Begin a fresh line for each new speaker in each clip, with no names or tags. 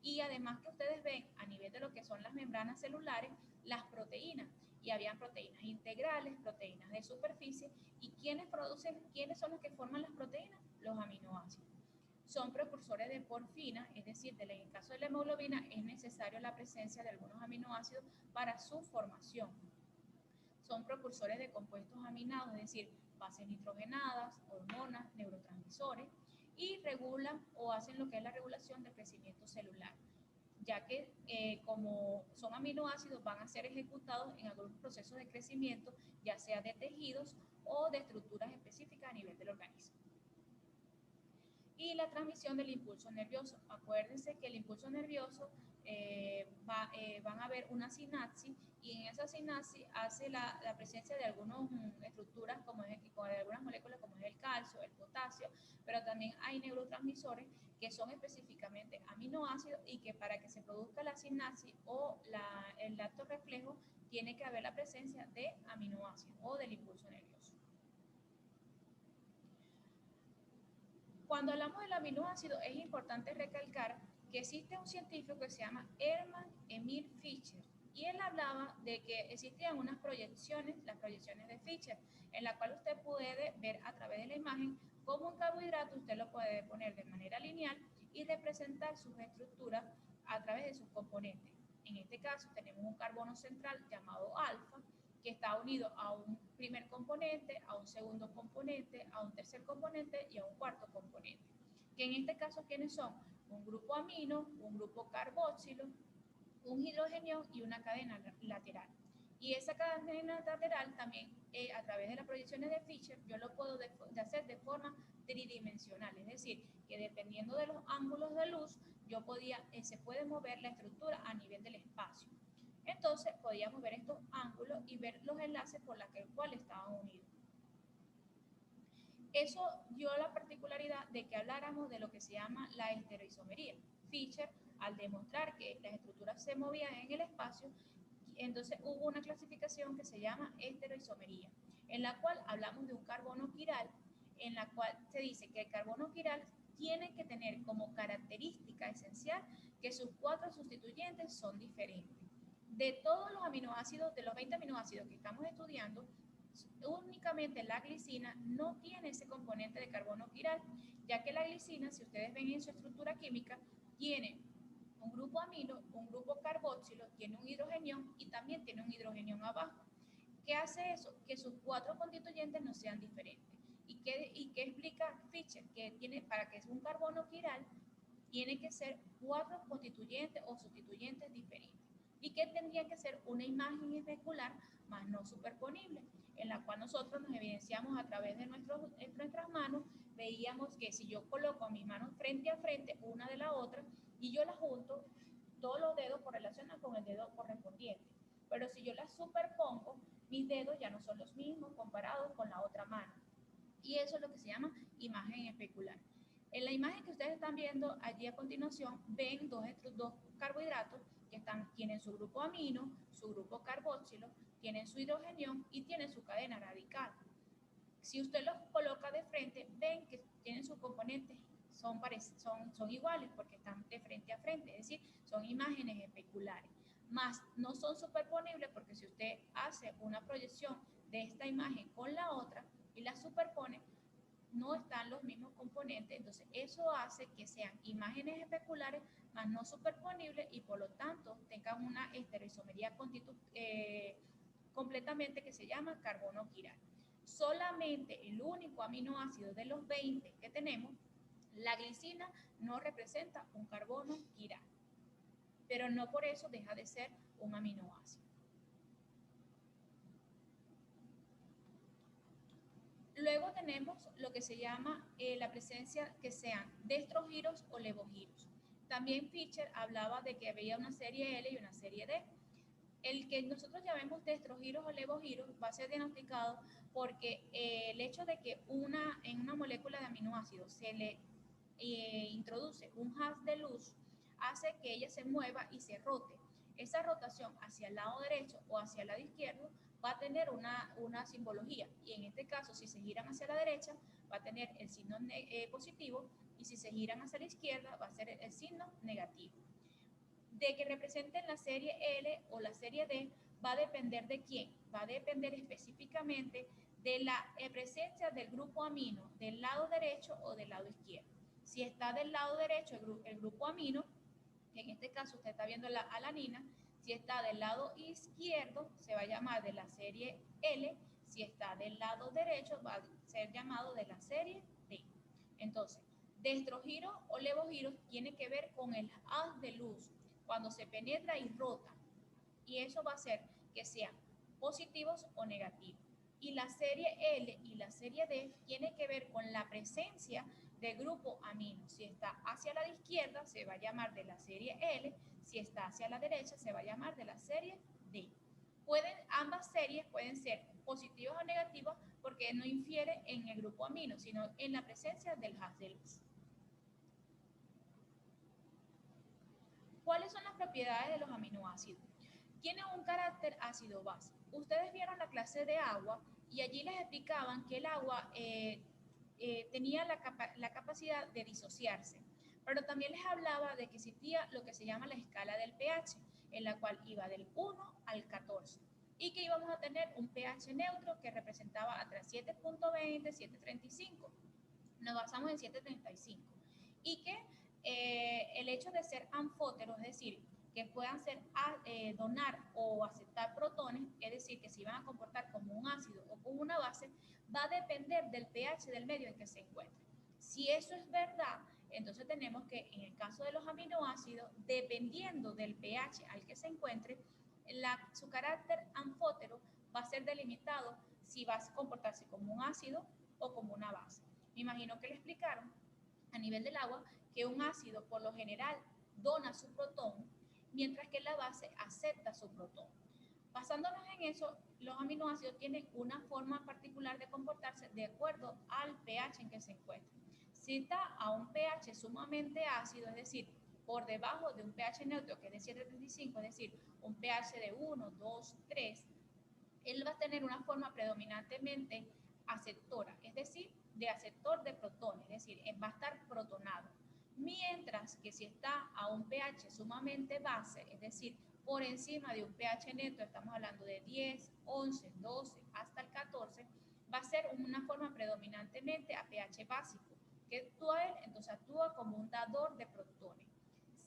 Y además que ustedes ven a nivel de lo que son las membranas celulares, las proteínas. Y habían proteínas integrales, proteínas de superficie. ¿Y quiénes son los que forman las proteínas? Los aminoácidos. Son precursores de porfina, es decir, en el caso de la hemoglobina es necesaria la presencia de algunos aminoácidos para su formación. Son precursores de compuestos aminados, es decir, bases nitrogenadas, hormonas, neurotransmisores, y regulan o hacen lo que es la regulación del crecimiento celular, ya que como son aminoácidos van a ser ejecutados en algunos procesos de crecimiento, ya sea de tejidos o de estructuras específicas a nivel del organismo. Y la transmisión del impulso nervioso. Acuérdense que el impulso nervioso van a haber una sinapsis, y en esa sinapsis hace la presencia de algunas estructuras, como de algunas moléculas como es el calcio, el potasio, pero también hay neurotransmisores que son específicamente aminoácidos, y que para que se produzca la sinapsis o el acto reflejo tiene que haber la presencia de aminoácidos o del impulso nervioso. Cuando hablamos del aminoácido es importante recalcar que existe un científico que se llama Hermann Emil Fischer, y él hablaba de que existían unas proyecciones, las proyecciones de Fischer, en la cual usted puede ver a través de la imagen cómo un carbohidrato usted lo puede poner de manera lineal y representar sus estructuras a través de sus componentes. En este caso tenemos un carbono central llamado alfa, que está unido a un primer componente, a un segundo componente, a un tercer componente y a un cuarto componente. Que en este caso, ¿quiénes son? Un grupo amino, un grupo carboxilo, un hidrogenio y una cadena lateral. Y esa cadena lateral también, a través de las proyecciones de Fischer, yo lo puedo hacer de forma tridimensional, es decir, que dependiendo de los ángulos de luz, se puede mover la estructura a nivel del espacio. Entonces podíamos ver estos ángulos y ver los enlaces por los cuales estaban unidos. Eso dio la particularidad de que habláramos de lo que se llama la estereoisomería. Fischer, al demostrar que las estructuras se movían en el espacio, entonces hubo una clasificación que se llama estereoisomería, en la cual hablamos de un carbono quiral, en la cual se dice que el carbono quiral tiene que tener como característica esencial que sus 4 sustituyentes son diferentes. De todos los aminoácidos, de los 20 aminoácidos que estamos estudiando, únicamente la glicina no tiene ese componente de carbono quiral, ya que la glicina, si ustedes ven en su estructura química, tiene un grupo amino, un grupo carboxilo, tiene un hidrogenión y también tiene un hidrogenión abajo. ¿Qué hace eso? Que sus 4 constituyentes no sean diferentes. ¿Y qué explica Fischer? Que para que sea un carbono quiral, tiene que ser 4 constituyentes o sustituyentes diferentes. ¿Y qué tendría que ser? Una imagen especular más no superponible, en la cual nosotros nos evidenciamos a través de nuestras manos. Veíamos que si yo coloco mis manos frente a frente, una de la otra, y yo las junto, todos los dedos correlacionan con el dedo correspondiente. Pero si yo las superpongo, mis dedos ya no son los mismos comparados con la otra mano. Y eso es lo que se llama imagen especular. En la imagen que ustedes están viendo allí a continuación, ven dos carbohidratos que tienen su grupo amino, su grupo carboxilo, tienen su hidrogenión y tienen su cadena radical. Si usted los coloca de frente, ven que tienen sus componentes, son iguales porque están de frente a frente, es decir, son imágenes especulares. Más no son superponibles porque si usted hace una proyección de esta imagen con la otra y la superpone, no están los mismos componentes, entonces eso hace que sean imágenes especulares más no superponibles y por lo tanto tengan una estereoisomería completamente que se llama carbono quiral. Solamente el único aminoácido de los 20 que tenemos, la glicina, no representa un carbono quiral, pero no por eso deja de ser un aminoácido. Luego tenemos lo que se llama la presencia que sean destrogiros o levogiros. También Fischer hablaba de que había una serie L y una serie D. El que nosotros llamemos destrogiros o levogiros va a ser diagnosticado porque el hecho de que en una molécula de aminoácidos se le introduce un haz de luz hace que ella se mueva y se rote. Esa rotación hacia el lado derecho o hacia el lado izquierdo va a tener una simbología, y en este caso si se giran hacia la derecha va a tener el signo positivo, y si se giran hacia la izquierda va a ser el signo negativo. De que representen la serie L o la serie D va a depender de quién, va a depender específicamente de la presencia del grupo amino del lado derecho o del lado izquierdo. Si está del lado derecho el grupo amino, en este caso usted está viendo la alanina, si está del lado izquierdo se va a llamar de la serie L, si está del lado derecho va a ser llamado de la serie D. Entonces, destrogiro o levogiro tiene que ver con el haz de luz, cuando se penetra y rota, y eso va a hacer que sean positivos o negativos. Y la serie L y la serie D tiene que ver con la presencia del grupo amino. Si está hacia la izquierda se va a llamar de la serie L, si está hacia la derecha se va a llamar de la serie D. Ambas series pueden ser positivas o negativas porque no infiere en el grupo amino, sino en la presencia del haz de luz. ¿Cuáles son las propiedades de los aminoácidos? Tienen un carácter ácido-base. Ustedes vieron la clase de agua y allí les explicaban que el agua tenía la capacidad de disociarse, pero también les hablaba de que existía lo que se llama la escala del pH, en la cual iba del 1 al 14, y que íbamos a tener un pH neutro que representaba entre 7.20 y 7.35. Nos basamos en 7.35. Y que el hecho de ser anfóteros, es decir, que puedan donar o aceptar protones, es decir, que se van a comportar como un ácido o como una base, va a depender del pH del medio en que se encuentre. Si eso es verdad, entonces tenemos que, en el caso de los aminoácidos, dependiendo del pH al que se encuentre, su carácter anfótero va a ser delimitado si va a comportarse como un ácido o como una base. Me imagino que le explicaron a nivel del agua que un ácido por lo general dona su protón, mientras que la base acepta su protón. Basándonos en eso, los aminoácidos tienen una forma particular de comportarse de acuerdo al pH en que se encuentra. Si está a un pH sumamente ácido, es decir, por debajo de un pH neutro que es de 7.35, es decir, un pH de 1, 2, 3, él va a tener una forma predominantemente aceptora, es decir, de aceptor de protones, es decir, va a estar protonado. Mientras que si está a un pH sumamente base, es decir, por encima de un pH neutro, estamos hablando de 10, 11, 12 hasta el 14, va a ser una forma predominantemente a pH básico, que actúa él, entonces actúa como un dador de protones.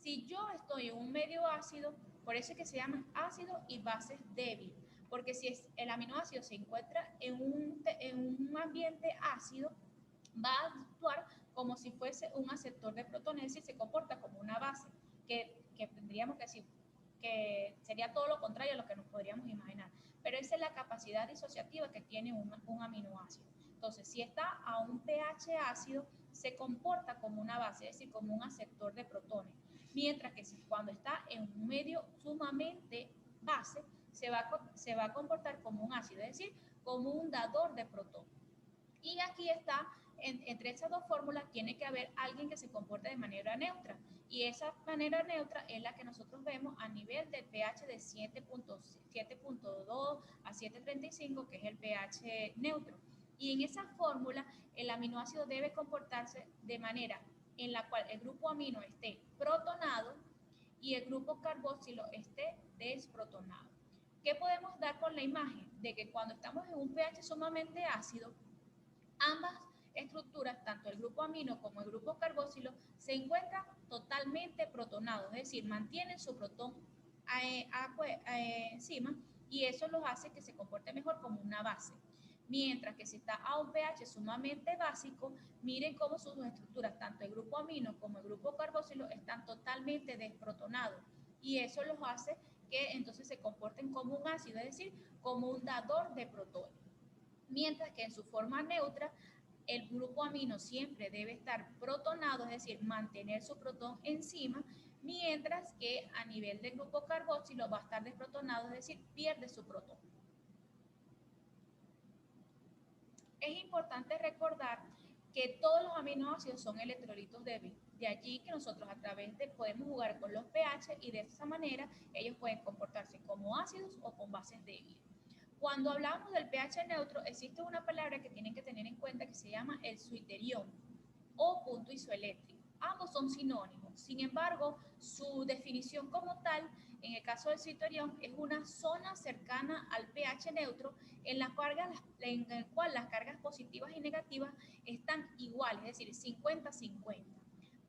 Si yo estoy en un medio ácido, por eso es que se llaman ácidos y bases débiles, porque si el aminoácido se encuentra en un ambiente ácido, va a actuar como si fuese un aceptor de protones, es decir, se comporta como una base, que tendríamos que decir que sería todo lo contrario a lo que nos podríamos imaginar. Pero esa es la capacidad disociativa que tiene un aminoácido. Entonces, si está a un pH ácido, se comporta como una base, es decir, como un aceptor de protones. Mientras que cuando está en un medio sumamente base, se va a comportar como un ácido, es decir, como un dador de protones. Y aquí está, entre esas dos fórmulas, tiene que haber alguien que se comporte de manera neutra. Y esa manera neutra es la que nosotros vemos a nivel del pH de 7.2 a 7.35, que es el pH neutro. Y en esa fórmula, el aminoácido debe comportarse de manera en la cual el grupo amino esté protonado y el grupo carboxilo esté desprotonado. ¿Qué podemos dar con la imagen? De que cuando estamos en un pH sumamente ácido, ambas estructuras, tanto el grupo amino como el grupo carboxilo, se encuentran totalmente protonados, es decir, mantienen su protón encima, y eso los hace que se comporte mejor como una base. Mientras que si está a un pH sumamente básico, miren cómo sus estructuras, tanto el grupo amino como el grupo carboxilo, están totalmente desprotonados, y eso los hace que entonces se comporten como un ácido, es decir, como un dador de protones. Mientras que en su forma neutra, el grupo amino siempre debe estar protonado, es decir, mantener su protón encima, mientras que a nivel del grupo carboxilo va a estar desprotonado, es decir, pierde su protón. Es importante recordar que todos los aminoácidos son electrolitos débiles. De allí que nosotros a través de podemos jugar con los pH y de esa manera ellos pueden comportarse como ácidos o con bases débiles. Cuando hablamos del pH neutro, existe una palabra que tienen que tener en cuenta que se llama el zwitterión o punto isoeléctrico. Ambos son sinónimos. Sin embargo, su definición como tal, en el caso del citerión, es una zona cercana al pH neutro en la cual las cargas positivas y negativas están iguales, es decir, 50-50.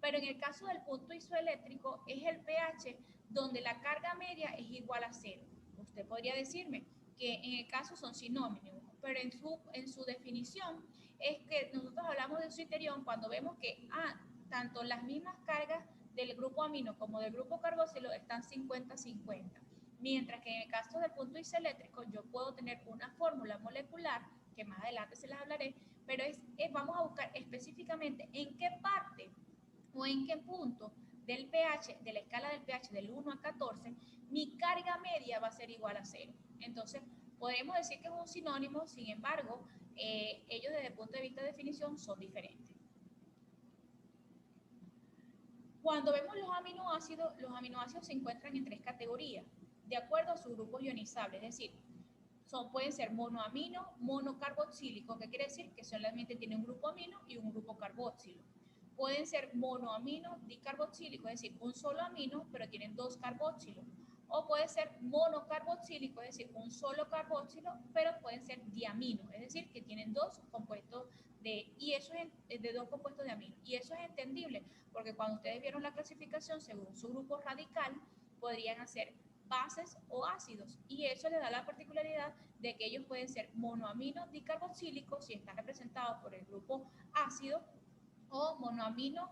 Pero en el caso del punto isoeléctrico es el pH donde la carga media es igual a cero. Usted podría decirme que en el caso son sinónimos, pero en su definición es que nosotros hablamos de citerión cuando vemos que tanto las mismas cargas del grupo amino como del grupo carboxilo están 50-50. Mientras que en el caso del punto isoeléctrico yo puedo tener una fórmula molecular, que más adelante se las hablaré, pero vamos a buscar específicamente en qué parte o en qué punto del pH, de la escala del pH del 1 a 14, mi carga media va a ser igual a 0. Entonces, podemos decir que es un sinónimo, sin embargo, ellos desde el punto de vista de definición son diferentes. Cuando vemos los aminoácidos se encuentran en 3 categorías, de acuerdo a sus grupos ionizables, es decir, pueden ser monoamino, monocarboxílico, que quiere decir que solamente tiene un grupo amino y un grupo carboxilo. Pueden ser monoamino dicarboxílico, es decir, un solo amino, pero tienen 2 carboxilos. O puede ser monocarboxílico, es decir, un solo carboxilo, pero pueden ser diamino, es decir, que tienen 2 compuestos de 2 compuestos de amino. Y eso es entendible, porque cuando ustedes vieron la clasificación según su grupo radical, podrían hacer bases o ácidos, y eso le da la particularidad de que ellos pueden ser monoamino dicarboxílicos si están representados por el grupo ácido, o monoamino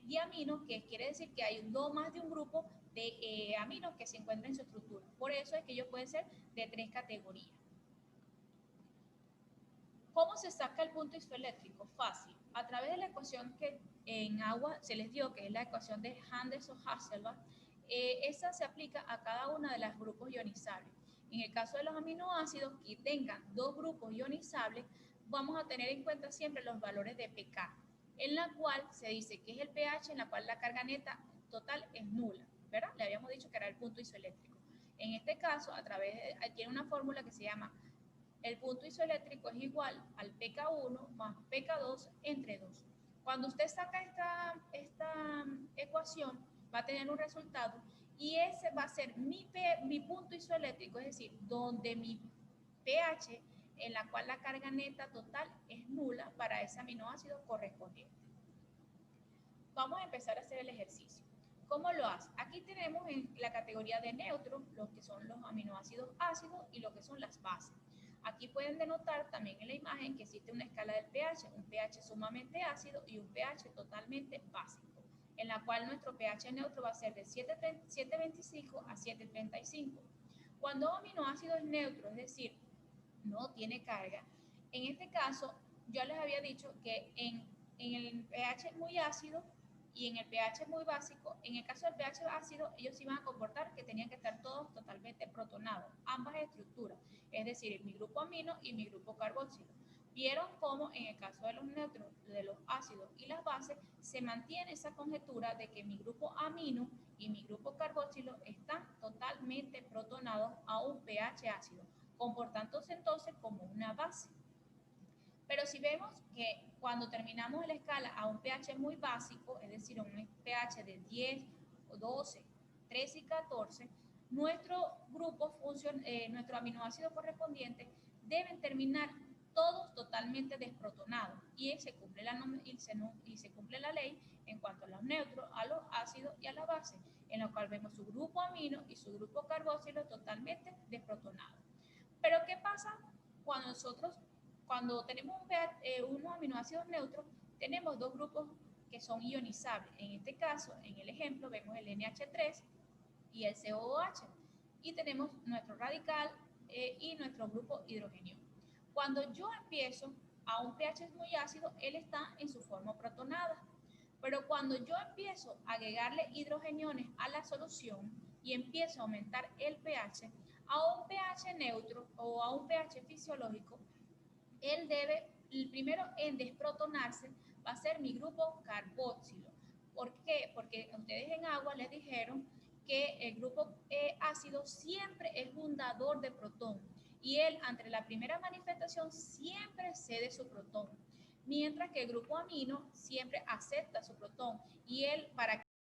diamino, que quiere decir que hay más de un grupo de aminos que se encuentran en su estructura. Por eso es que ellos pueden ser de 3 categorías. ¿Cómo se saca el punto isoeléctrico? Fácil. A través de la ecuación que en agua se les dio, que es la ecuación de Henderson-Hasselbalch, esa se aplica a cada uno de los grupos ionizables. En el caso de los aminoácidos que tengan 2 grupos ionizables, vamos a tener en cuenta siempre los valores de pK, en la cual se dice que es el pH en la cual la carga neta total es nula, ¿verdad? Le habíamos dicho que era el punto isoeléctrico. En este caso, tiene una fórmula que se llama el punto isoeléctrico es igual al pK1 más pK2 entre 2. Cuando usted saca esta ecuación, va a tener un resultado y ese va a ser mi punto isoeléctrico, es decir, donde mi pH en la cual la carga neta total es nula para ese aminoácido correspondiente. Vamos a empezar a hacer el ejercicio. ¿Cómo lo hace? Aquí tenemos en la categoría de neutros los que son los aminoácidos ácidos y lo que son las bases. Aquí pueden denotar también en la imagen que existe una escala del pH, un pH sumamente ácido y un pH totalmente básico, en la cual nuestro pH neutro va a ser de 7.25 a 7.35. Cuando un aminoácido es neutro, es decir, no tiene carga, en este caso yo les había dicho que en el pH muy ácido y en el pH muy básico, en el caso del pH ácido, ellos se iban a comportar que tenían que estar todos totalmente protonados, ambas estructuras, es decir, mi grupo amino y mi grupo carboxilo. Vieron cómo en el caso de los neutros, de los ácidos y las bases, se mantiene esa conjetura de que mi grupo amino y mi grupo carboxilo están totalmente protonados a un pH ácido, comportándose entonces como una base. Pero si vemos que cuando terminamos la escala a un pH muy básico, es decir, un pH de 10, 12, 13 y 14, nuestro aminoácido correspondiente deben terminar todos totalmente desprotonados y se cumple la ley en cuanto a los neutros, a los ácidos y a la base, en la cual vemos su grupo amino y su grupo carboxilo totalmente desprotonados. Pero ¿qué pasa cuando tenemos unos aminoácidos neutros? Tenemos 2 grupos que son ionizables. En este caso, en el ejemplo, vemos el NH3 y el COOH. Y tenemos nuestro radical y nuestro grupo hidrogenio. Cuando yo empiezo a un pH muy ácido, él está en su forma protonada. Pero cuando yo empiezo a agregarle hidrogeniones a la solución y empiezo a aumentar el pH, a un pH neutro o a un pH fisiológico, él debe, el primero en desprotonarse va a ser mi grupo carboxilo. ¿Por qué? Porque ustedes en agua les dijeron que el grupo ácido siempre es fundador de protón y él ante la primera manifestación siempre cede su protón. mientras que el grupo amino siempre acepta su protón y él, para